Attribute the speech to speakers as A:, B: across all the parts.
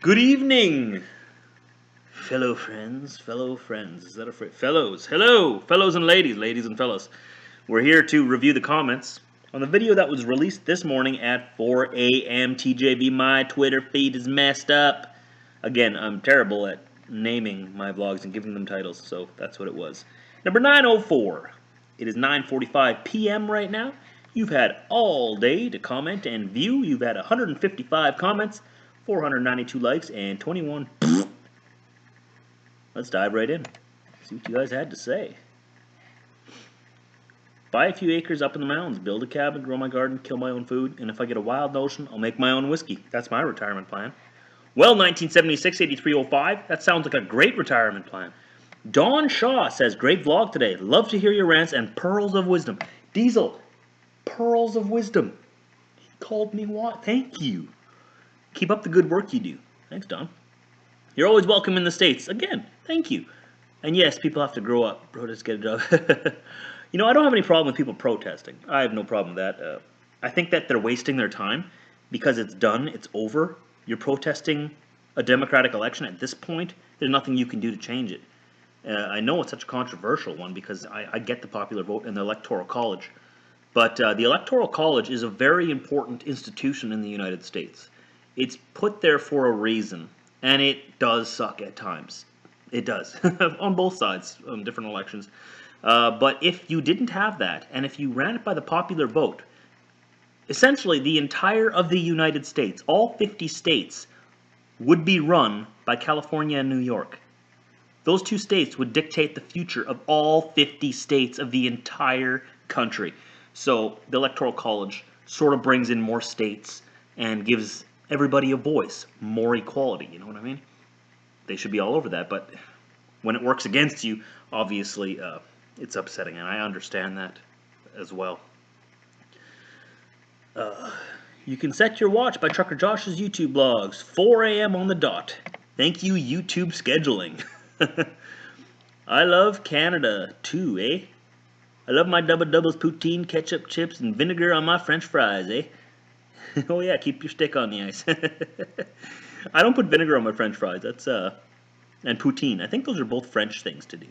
A: Good evening, fellow friends. Is that a phrase? Fellows. Hello, fellows and ladies and fellows. We're here to review the comments on the video that was released this morning at 4 a.m. TJV. My Twitter feed is messed up. Again, I'm terrible at naming my vlogs and giving them titles, so that's what it was. Number 904. It is 9:45 p.m. right now. You've had all day to comment and view. You've had 155 comments, 492 likes, and 21. Let's dive right in. See what you guys had to say. Buy a few acres up in the mountains, build a cabin, grow my garden, kill my own food, and if I get a wild notion, I'll make my own whiskey. That's my retirement plan. Well, 1976-8305, that sounds like a great retirement plan. Dawn Shaw says, great vlog today. Love to hear your rants and pearls of wisdom. Diesel, pearls of wisdom. He called me what? Thank you. Keep up the good work you do. Thanks, Don. You're always welcome in the States. Again, thank you. And yes, people have to grow up. Protest, get a job. I don't have any problem with people protesting. I have no problem with that. I think that they're wasting their time because it's done. It's over. You're protesting a democratic election. At this point, there's nothing you can do to change it. I know it's such a controversial one because I get the popular vote in the Electoral College. But the Electoral College is a very important institution in the United States. It's put there for a reason, and it does suck at times. It does, on both sides, on different elections. But if you didn't have that, and if you ran it by the popular vote, essentially the entire of the United States, all 50 states, would be run by California and New York. Those two states would dictate the future of all 50 states of the entire country. So the Electoral College sort of brings in more states and gives everybody a voice, more equality, you know what I mean? They should be all over that, but when it works against you, obviously it's upsetting, and I understand that as well. You can set your watch by Trucker Josh's YouTube blogs, 4 a.m. on the dot. Thank you, YouTube scheduling. I love Canada too, eh? I love my double-doubles, poutine, ketchup, chips, and vinegar on my french fries, eh? Oh yeah, keep your stick on the ice. I don't put vinegar on my french fries. That's and poutine. I think those are both French things to do.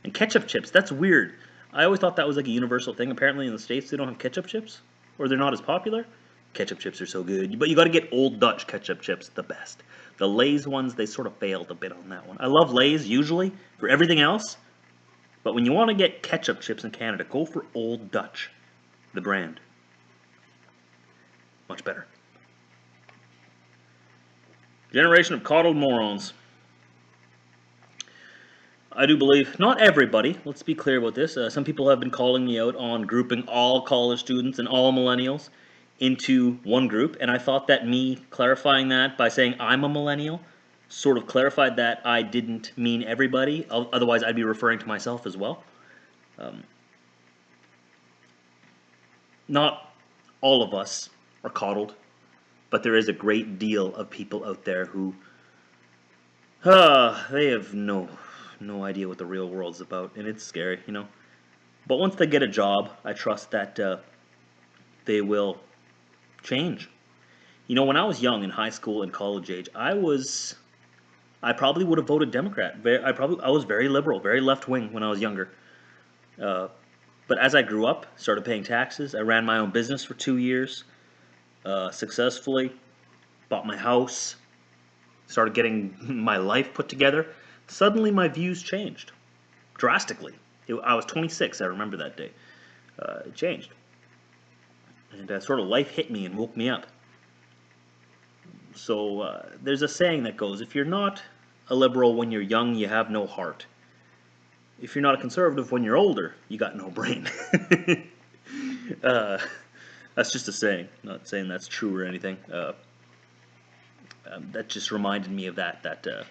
A: And ketchup chips, that's weird. I always thought that was like a universal thing. Apparently in the States they don't have ketchup chips, or they're not as popular. Ketchup chips are so good, but you got to get Old Dutch ketchup chips, the best. The Lay's ones, they sort of failed a bit on that one. I love Lay's usually for everything else, but when you want to get ketchup chips in Canada, go for Old Dutch, the brand. Much better. Generation of coddled morons. I do believe, not everybody, let's be clear about this. Some people have been calling me out on grouping all college students and all millennials into one group, and I thought that me clarifying that by saying I'm a millennial sort of clarified that I didn't mean everybody, otherwise I'd be referring to myself as well. Not all of us are coddled, but there is a great deal of people out there who they have no idea what the real world's about, and it's scary, But once they get a job, I trust that they will change. When I was young in high school and college age, I probably would have voted Democrat. I was very liberal, very left wing when I was younger. But as I grew up, started paying taxes. I ran my own business for 2 years, successfully. Bought my house, started getting my life put together. Suddenly my views changed drastically. I was 26, I remember that day. It changed. And sort of life hit me and woke me up. So there's a saying that goes, if you're not a liberal when you're young, you have no heart. If you're not a conservative when you're older, you got no brain. That's just a saying. Not saying that's true or anything. That just reminded me of that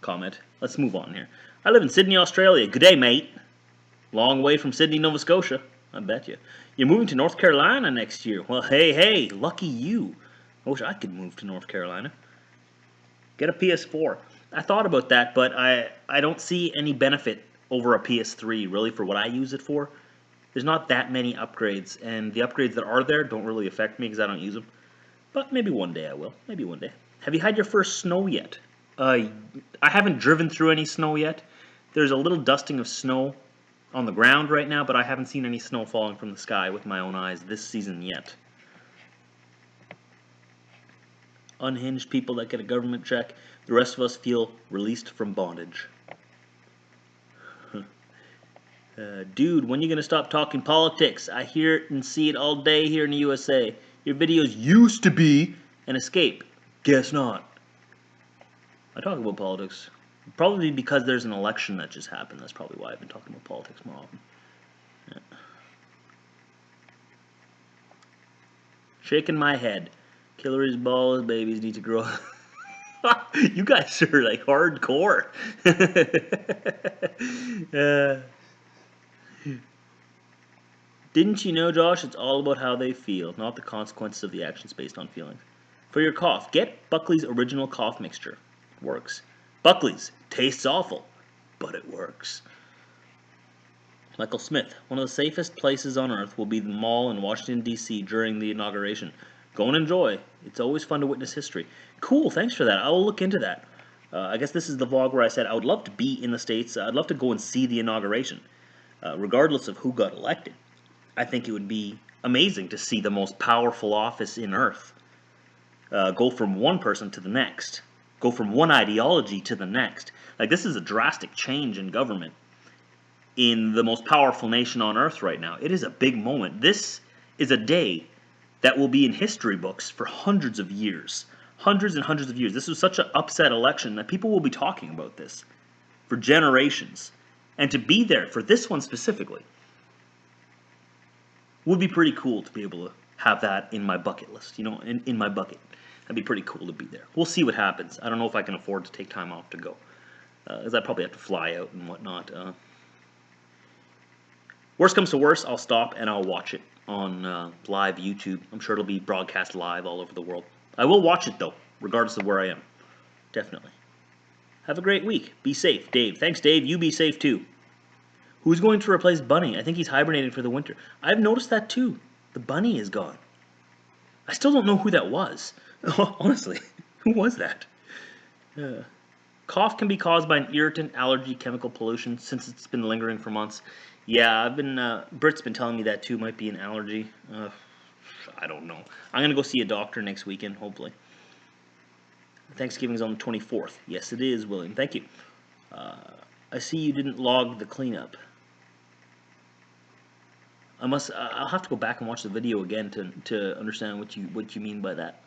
A: comment. Let's move on here. I live in Sydney, Australia. Good day, mate. Long way from Sydney, Nova Scotia. I bet you. You're moving to North Carolina next year. Well, hey, lucky you. I wish I could move to North Carolina. Get a PS4. I thought about that, but I don't see any benefit over a PS3, really, for what I use it for. There's not that many upgrades, and the upgrades that are there don't really affect me because I don't use them. But maybe one day I will. Maybe one day. Have you had your first snow yet? I haven't driven through any snow yet. There's a little dusting of snow on the ground right now, but I haven't seen any snow falling from the sky with my own eyes this season yet. Unhinged people that get a government check. The rest of us feel released from bondage. Dude, when you gonna stop talking politics? I hear it and see it all day here in the USA. Your videos used to be an escape. Guess not. I talk about politics. Probably because there's an election that just happened. That's probably why I've been talking about politics more often. Yeah. Shaking my head. Hillary's balls, babies need to grow. You guys are like hardcore. Didn't you know, Josh? It's all about how they feel, not the consequences of the actions based on feelings. For your cough, get Buckley's original cough mixture. It works. Buckley's tastes awful, but it works. Michael Smith, one of the safest places on earth will be the mall in Washington, D.C. during the inauguration. Go and enjoy. It's always fun to witness history. Cool, thanks for that. I will look into that. I guess this is the vlog where I said I would love to be in the States. I'd love to go and see the inauguration, regardless of who got elected. I think it would be amazing to see the most powerful office in Earth go from one person to the next, go from one ideology to the next. Like, this is a drastic change in government in the most powerful nation on Earth right now. It is a big moment. This is a day that will be in history books for hundreds of years. Hundreds and hundreds of years. This was such an upset election that people will be talking about this for generations. And to be there for this one specifically would be pretty cool to be able to have that in my bucket list, you know, in my bucket. That'd be pretty cool to be there. We'll see what happens. I don't know if I can afford to take time off to go, as I probably have to fly out and whatnot. Worst comes to worst, I'll stop and I'll watch it on live YouTube. I'm sure it'll be broadcast live all over the world. I will watch it, though, regardless of where I am. Definitely. Have a great week. Be safe, Dave. Thanks, Dave. You be safe, too. Who's going to replace Bunny? I think he's hibernating for the winter. I've noticed that too. The bunny is gone. I still don't know who that was. Honestly, who was that? Cough can be caused by an irritant, allergy, chemical pollution since it's been lingering for months. Yeah, Britt's been telling me that too. Might be an allergy. I don't know. I'm going to go see a doctor next weekend, hopefully. Thanksgiving's on the 24th. Yes, it is, William. Thank you. I see you didn't log the cleanup. I'll have to go back and watch the video again to understand what you mean by that.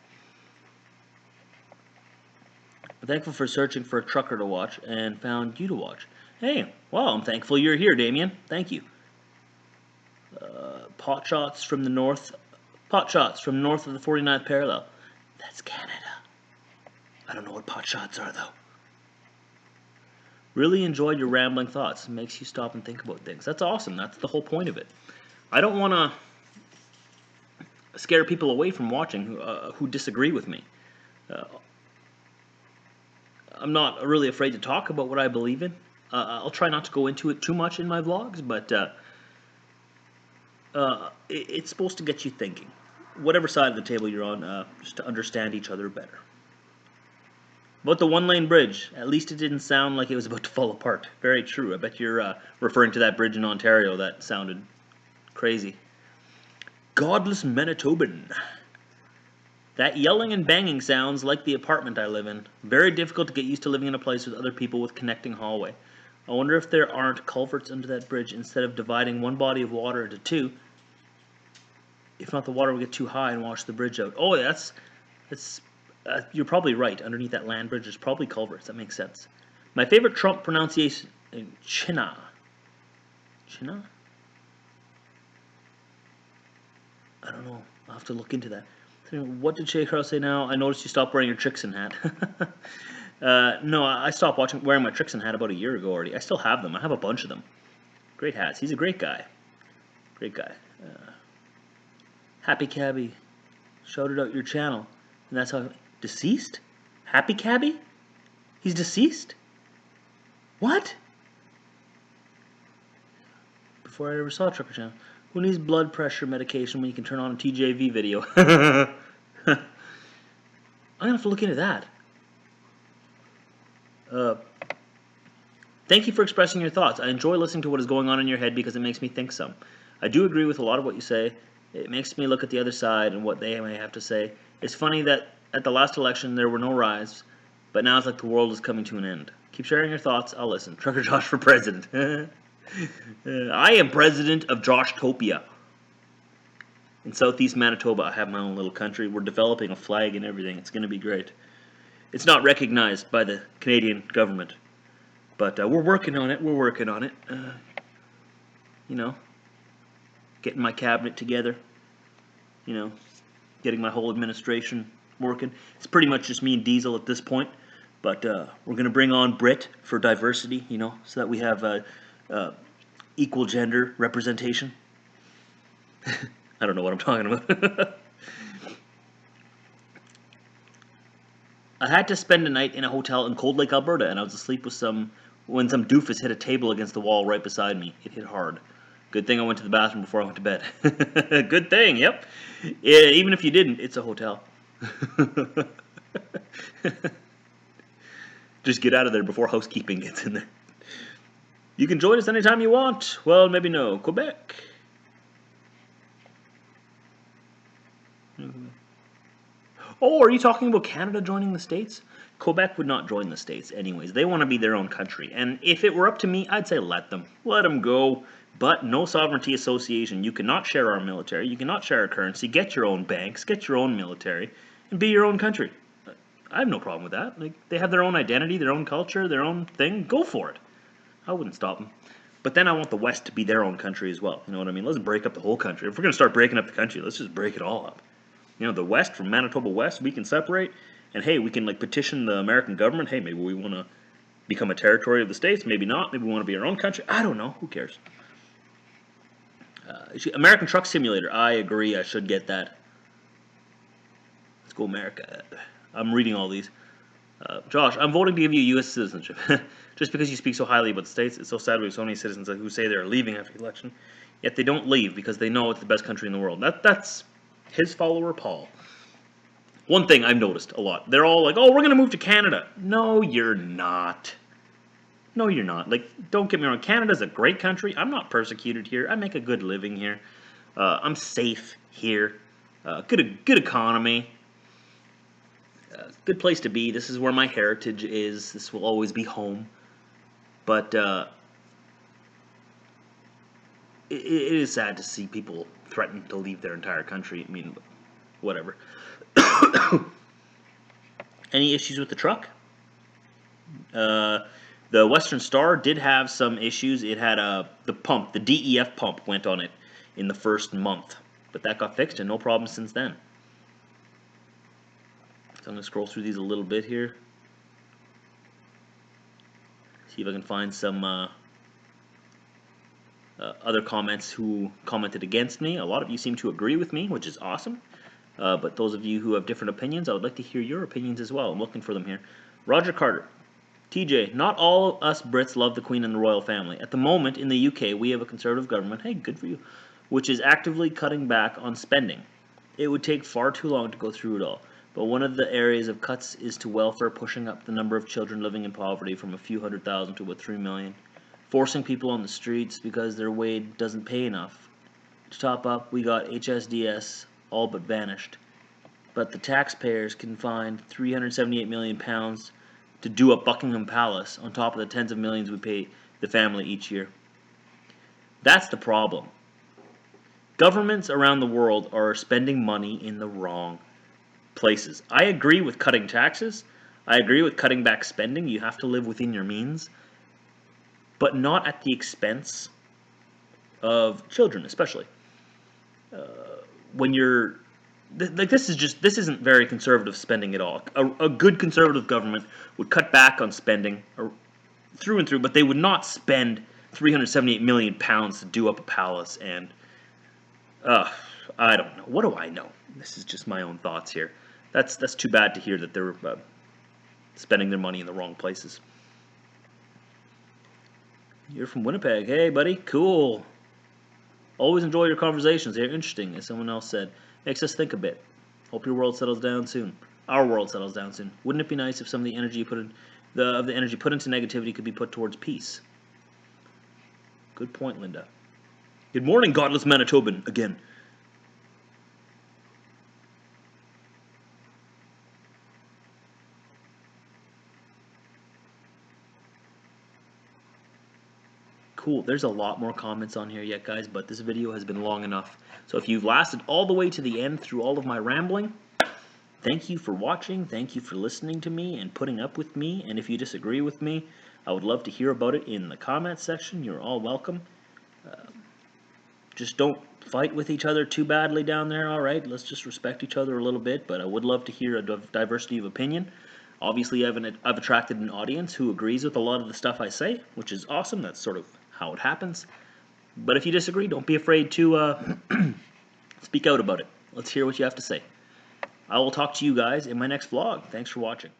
A: I'm thankful for searching for a trucker to watch and found you to watch. Hey, well, I'm thankful you're here, Damien. Thank you. Pot shots from north of the 49th parallel. That's Canada. I don't know what pot shots are, though. Really enjoyed your rambling thoughts. It makes you stop and think about things. That's awesome. That's the whole point of it. I don't want to scare people away from watching who disagree with me. I'm not really afraid to talk about what I believe in. I'll try not to go into it too much in my vlogs, but it's supposed to get you thinking. Whatever side of the table you're on, just to understand each other better. About the one-lane bridge, at least it didn't sound like it was about to fall apart. Very true. I bet you're referring to that bridge in Ontario that sounded crazy. Godless Manitoban. That yelling and banging sounds like the apartment I live in. Very difficult to get used to living in a place with other people with connecting hallway. I wonder if there aren't culverts under that bridge instead of dividing one body of water into two. If not, the water will get too high and wash the bridge out. Oh, that's you're probably right. Underneath that land bridge, there's probably culverts. That makes sense. My favorite Trump pronunciation, China. China? I don't know. I'll have to look into that. What did Shay Crow say now? I noticed you stopped wearing your Trixon hat. No, I stopped wearing my Trixon hat about a year ago already. I still have them. I have a bunch of them. Great hats. He's a great guy. Great guy. Happy Cabby. Shouted out your channel. And that's how... Deceased? Happy Cabby? He's deceased? What? Before I ever saw Trucker Channel. Who needs blood pressure medication when you can turn on a TJV video? I'm going to have to look into that. Uh, Thank you for expressing your thoughts. I enjoy listening to what is going on in your head because it makes me think some. I do agree with a lot of what you say. It makes me look at the other side and what they may have to say. It's funny that at the last election there were no riots, but now it's like the world is coming to an end. Keep sharing your thoughts. I'll listen. Trucker Josh for president. I am president of Joshtopia. In southeast Manitoba, I have my own little country. We're developing a flag and everything. It's going to be great. It's not recognized by the Canadian government. But we're working on it. We're working on it. You know, getting my cabinet together. You know, getting my whole administration working. It's pretty much just me and Diesel at this point. But we're going to bring on Brit for diversity, you know, so that we have equal gender representation. I don't know what I'm talking about. I had to spend a night in a hotel in Cold Lake, Alberta, and I was asleep when some doofus hit a table against the wall right beside me. It hit hard. Good thing I went to the bathroom before I went to bed. Good thing, yep. Yeah, even if you didn't, it's a hotel. Just get out of there before housekeeping gets in there. You can join us anytime you want. Well, maybe no. Quebec. Oh, are you talking about Canada joining the States? Quebec would not join the States anyways. They want to be their own country. And if it were up to me, I'd say let them. Let them go. But no sovereignty association. You cannot share our military. You cannot share our currency. Get your own banks. Get your own military. And be your own country. I have no problem with that. Like, they have their own identity, their own culture, their own thing. Go for it. I wouldn't stop them. But then I want the West to be their own country as well. You know what I mean? Let's break up the whole country. If we're going to start breaking up the country, let's just break it all up. You know, the West, from Manitoba West, we can separate. And hey, we can like petition the American government. Hey, maybe we want to become a territory of the States. Maybe not. Maybe we want to be our own country. I don't know. Who cares? American Truck Simulator. I agree. I should get that. Let's go America. I'm reading all these. Josh, I'm voting to give you U.S. citizenship. Just because you speak so highly about the States, it's so sad we have so many citizens who say they're leaving after the election, yet they don't leave because they know it's the best country in the world. That's his follower, Paul. One thing I've noticed a lot. They're all like, oh, we're going to move to Canada. No, you're not. No, you're not. Like, don't get me wrong. Canada's a great country. I'm not persecuted here. I make a good living here. I'm safe here. Good economy. Good place to be. This is where my heritage is. This will always be home. But it is sad to see people threaten to leave their entire country. I mean, whatever. Any issues with the truck? The Western Star did have some issues. It had the pump, the DEF pump went on it in the first month. But that got fixed and no problem since then. So I'm going to scroll through these a little bit here. See if I can find some other comments who commented against me. A lot of you seem to agree with me, which is awesome. But those of you who have different opinions, I would like to hear your opinions as well. I'm looking for them here. Roger Carter. TJ, not all us Brits love the Queen and the royal family. At the moment, in the UK, we have a conservative government, hey, good for you, which is actively cutting back on spending. It would take far too long to go through it all. But one of the areas of cuts is to welfare, pushing up the number of children living in poverty from a few 100,000 to about 3 million. Forcing people on the streets because their wage doesn't pay enough. To top up, we got HSDS all but vanished. But the taxpayers can find £378 million to do up Buckingham Palace on top of the tens of millions we pay the family each year. That's the problem. Governments around the world are spending money in the wrong places. I agree with cutting taxes. I agree with cutting back spending. You have to live within your means. But not at the expense of children, especially. When you're like, this isn't very conservative spending at all. A good conservative government would cut back on spending through and through, but they would not spend £378 million to do up a palace. And I don't know. What do I know? This is just my own thoughts here. That's too bad to hear that they're spending their money in the wrong places. You're from Winnipeg. Hey, buddy. Cool. Always enjoy your conversations. They're interesting, as someone else said. Makes us think a bit. Hope your world settles down soon. Our world settles down soon. Wouldn't it be nice if some of the energy you put in of the energy put into negativity could be put towards peace. Good point, Linda. Good morning, godless Manitoban, again. Cool, there's a lot more comments on here yet, guys, but this video has been long enough. So if you've lasted all the way to the end through all of my rambling, thank you for watching, thank you for listening to me and putting up with me, and if you disagree with me, I would love to hear about it in the comments section. You're all welcome. Just don't fight with each other too badly down there, alright? Let's just respect each other a little bit, but I would love to hear a diversity of opinion. Obviously, I've attracted an audience who agrees with a lot of the stuff I say, which is awesome. That's sort of how it happens. But if you disagree, don't be afraid to speak out about it. Let's hear what you have to say. I will talk to you guys in my next vlog. Thanks for watching.